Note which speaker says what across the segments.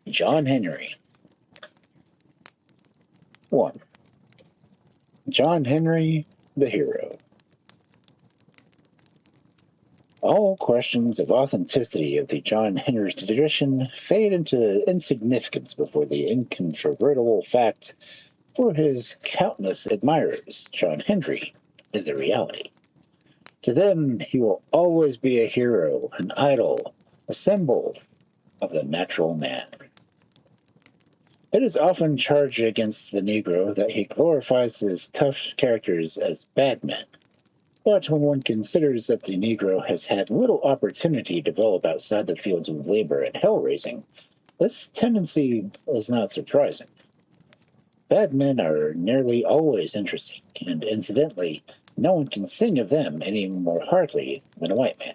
Speaker 1: John Henry. 1. John Henry, the hero. All questions of authenticity of the John Henry tradition fade into insignificance before the incontrovertible fact for his countless admirers, John Henry is a reality. To them, he will always be a hero, an idol, a symbol of the natural man. It is often charged against the Negro that he glorifies his tough characters as bad men. But when one considers that the Negro has had little opportunity to develop outside the fields of labor and hell-raising, this tendency is not surprising. Bad men are nearly always interesting, and incidentally, no one can sing of them any more heartily than a white man.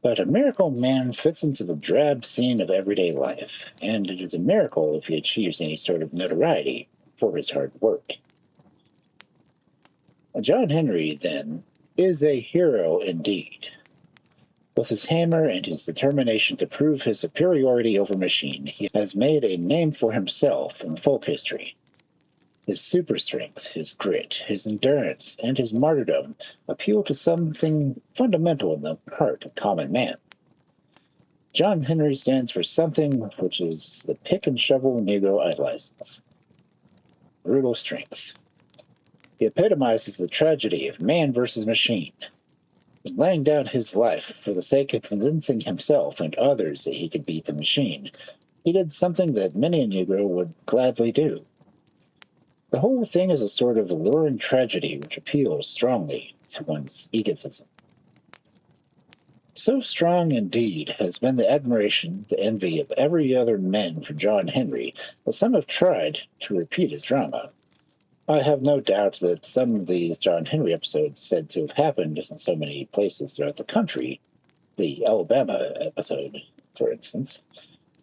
Speaker 1: But a miracle man fits into the drab scene of everyday life, and it is a miracle if he achieves any sort of notoriety for his hard work. John Henry, then, is a hero indeed. With his hammer and his determination to prove his superiority over machine, he has made a name for himself in folk history. His super strength, his grit, his endurance, and his martyrdom appeal to something fundamental in the heart of common man. John Henry stands for something which is the pick and shovel Negro idolizes: brutal strength. He epitomizes the tragedy of man versus machine. In laying down his life for the sake of convincing himself and others that he could beat the machine, he did something that many a Negro would gladly do. The whole thing is a sort of alluring tragedy which appeals strongly to one's egotism. So strong, indeed, has been the admiration, the envy of every other man for John Henry that some have tried to repeat his drama. I have no doubt that some of these John Henry episodes said to have happened in so many places throughout the country, the Alabama episode, for instance,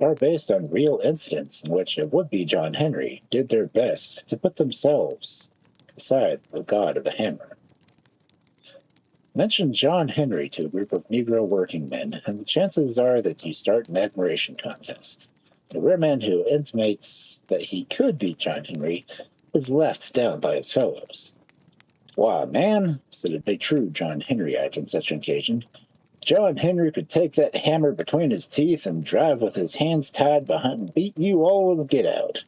Speaker 1: are based on real incidents in which a would-be John Henry did their best to put themselves beside the god of the hammer. Mention John Henry to a group of Negro working men, and the chances are that you start an admiration contest. The rare man who intimates that he could beat John Henry is left down by his fellows. "Why, man," said a big true John Henryite on such an occasion, "John Henry could take that hammer between his teeth and drive with his hands tied behind and beat you all to get out."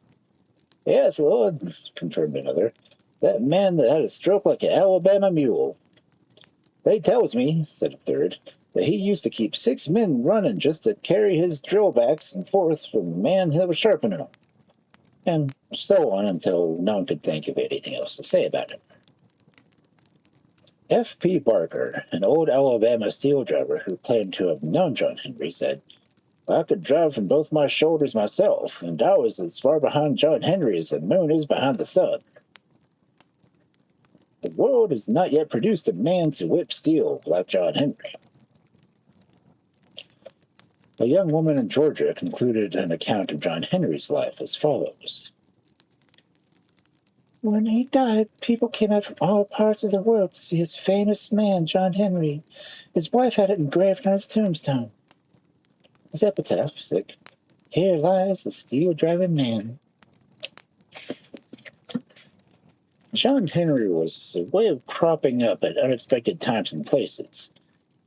Speaker 1: "Yes, Lord," confirmed another, "that man that had a stroke like an Alabama mule." "They tells me," said a third, "that he used to keep 6 men running just to carry his drill backs and forth from the man that was sharpening them." And so on until no one could think of anything else to say about it. F.P. Barker, an old Alabama steel driver who claimed to have known John Henry, said, "I could drive from both my shoulders myself, and I was as far behind John Henry as the moon is behind the sun." The world has not yet produced a man to whip steel like John Henry. A young woman in Georgia concluded an account of John Henry's life as follows. "When he died, people came out from all parts of the world to see his famous man, John Henry. His wife had it engraved on his tombstone. His epitaph, sick, 'Here lies a steel-driving man.'" John Henry was a way of cropping up at unexpected times and places.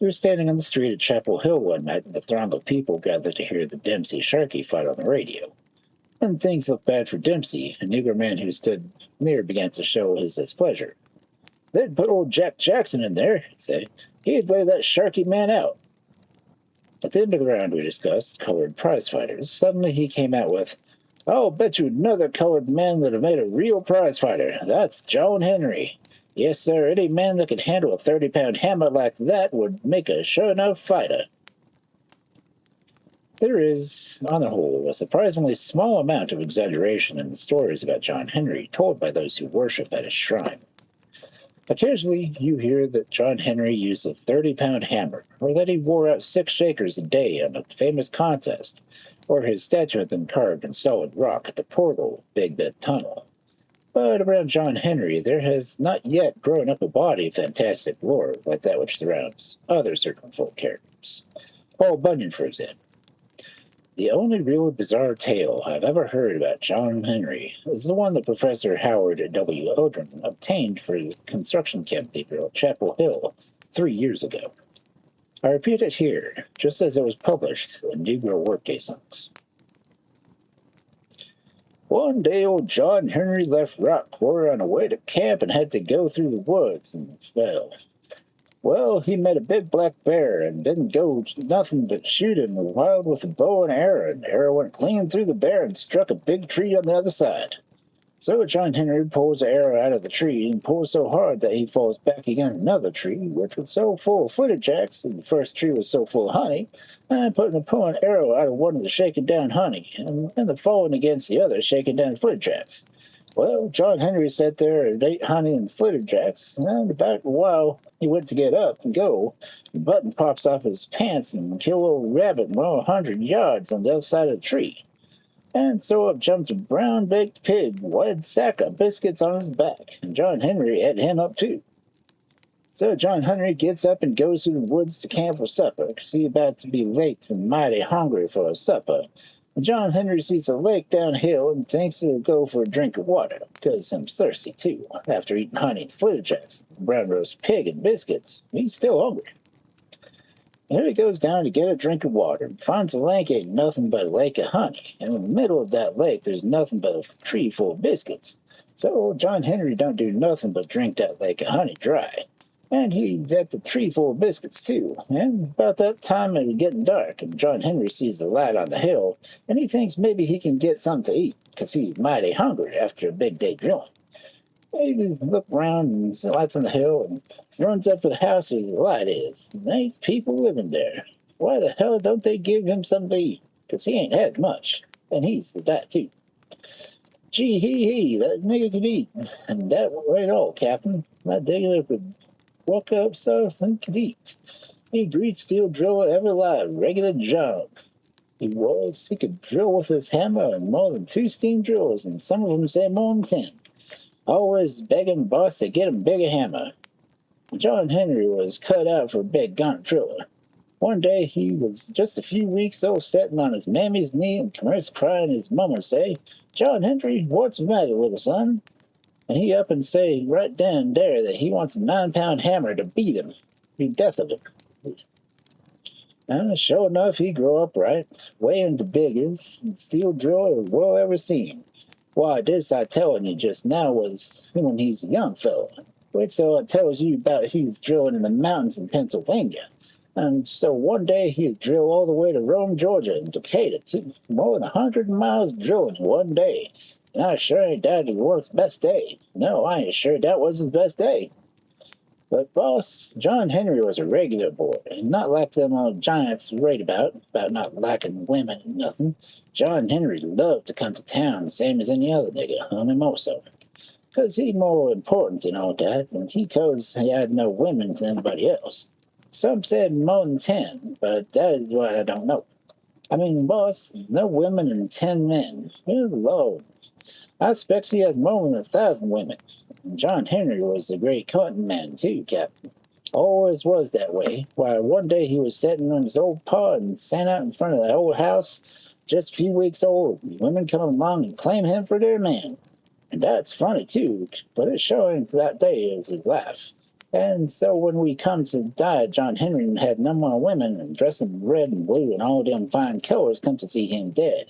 Speaker 1: He was standing on the street at Chapel Hill one night, and the throng of people gathered to hear the Dempsey-Sharkey fight on the radio. When things looked bad for Dempsey, a Negro man who stood near began to show his displeasure. "They'd put old Jack Jackson in there," he'd say. "He'd lay that Sharkey man out." At the end of the round we discussed colored prize fighters. Suddenly he came out with, "I'll bet you another colored man that have made a real prize fighter. That's John Henry. Yes, sir, any man that could handle a 30-pound hammer like that would make a sure enough fighter." There is, on the whole, a surprisingly small amount of exaggeration in the stories about John Henry told by those who worship at his shrine. Occasionally you hear that John Henry used a 30-pound hammer, or that he wore out 6 shakers a day on a famous contest, or his statue had been carved in solid rock at the portal of Big Bend Tunnel. But around John Henry there has not yet grown up a body of fantastic lore like that which surrounds other certain folk characters. Paul Bunyan, for example. The only really bizarre tale I've ever heard about John Henry is the one that Professor Howard W. Odrin obtained for the construction camp they built at Chapel Hill 3 years ago. I repeat it here, just as it was published in Negro Workaday Songs. One day old John Henry left Rock Quarry on the way to camp and had to go through the woods and fell. Well, he met a big black bear and didn't go nothing but shoot him wild with a bow and arrow, and the arrow went clean through the bear and struck a big tree on the other side. So John Henry pulls the arrow out of the tree and pulls so hard that he falls back against another tree, which was so full of flitterjacks, and the first tree was so full of honey, and pulling an arrow out of one of the shaken down honey, and the falling against the other shaken down flitterjacks. Well, John Henry sat there and ate honey and flitterjacks, and about a while he went to get up and go, the button pops off his pants and kill a little rabbit 100 yards on the other side of the tree. And so up jumped a brown-baked pig, wide sack of biscuits on his back, and John Henry ate him up too. So John Henry gets up and goes through the woods to camp for supper, 'cause he about to be late and mighty hungry for a supper. And John Henry sees a lake downhill and thinks he'll go for a drink of water, 'cause he's thirsty too, after eating honey and flitterjacks, brown roast pig and biscuits. He's still hungry. There he goes down to get a drink of water and finds the lake ain't nothing but a lake of honey, and in the middle of that lake there's nothing but a tree full of biscuits. So John Henry don't do nothing but drink that lake of honey dry. And he got the tree full of biscuits too. And about that time it was getting dark, and John Henry sees the light on the hill, and he thinks maybe he can get something to eat, 'cause he's mighty hungry after a big day drilling. He look around and see lights on the hill and runs up to the house where the light is. And there's people living there. Why the hell don't they give him something to eat? 'Cause he ain't had much, and he's the guy too. Gee hee, that nigga could eat. And that ain't all, Captain. That nigga could walk up so and could eat. He greased steel driller ever alive, regular job. He could drill with his hammer and more than 2 steam drills, and some of them say more than 10. Always begging boss to get him bigger hammer. John Henry was cut out for a big gaunt driller. One day he was just a few weeks old, sitting on his mammy's knee and commenced crying. His mama say, "John Henry, what's the matter, little son?" And he up and say right down there that he wants a 9-pound hammer to beat him, be death of him. Sure enough, he grew up right, weighing the biggest steel driller the world ever seen. Why, this I telling you just now was when he's a young fellow. Wait till I tells you about he's drilling in the mountains in Pennsylvania. And so one day he'd drill all the way to Rome, Georgia, and Decatur, too. More than 100 miles drilling one day. And I sure ain't that was his best day. No, I ain't sure that was his best day. But, boss, John Henry was a regular boy, and not like them old giants rate about not liking women and nothing. John Henry loved to come to town, same as any other nigga, only more so. 'Cause he's more important than all that, and he had no women than anybody else. Some said more than 10, but that is what I don't know. I mean, boss, no women and 10 men. Good Lord. I expect he has more than 1,000 women. And John Henry was a great hunting man, too, Captain. Always was that way. Why, one day he was sitting on his old paw and sat out in front of the old house, just a few weeks old, and women come along and claim him for their man. And that's funny, too, but it's showing that day of his life. And so when we come to die, John Henry had no more women, and dressed in red and blue and all them fine colors come to see him dead.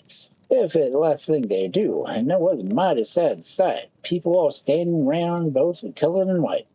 Speaker 1: If it's the last thing they do, and it was a mighty sad sight. People all standing round, both colored and white.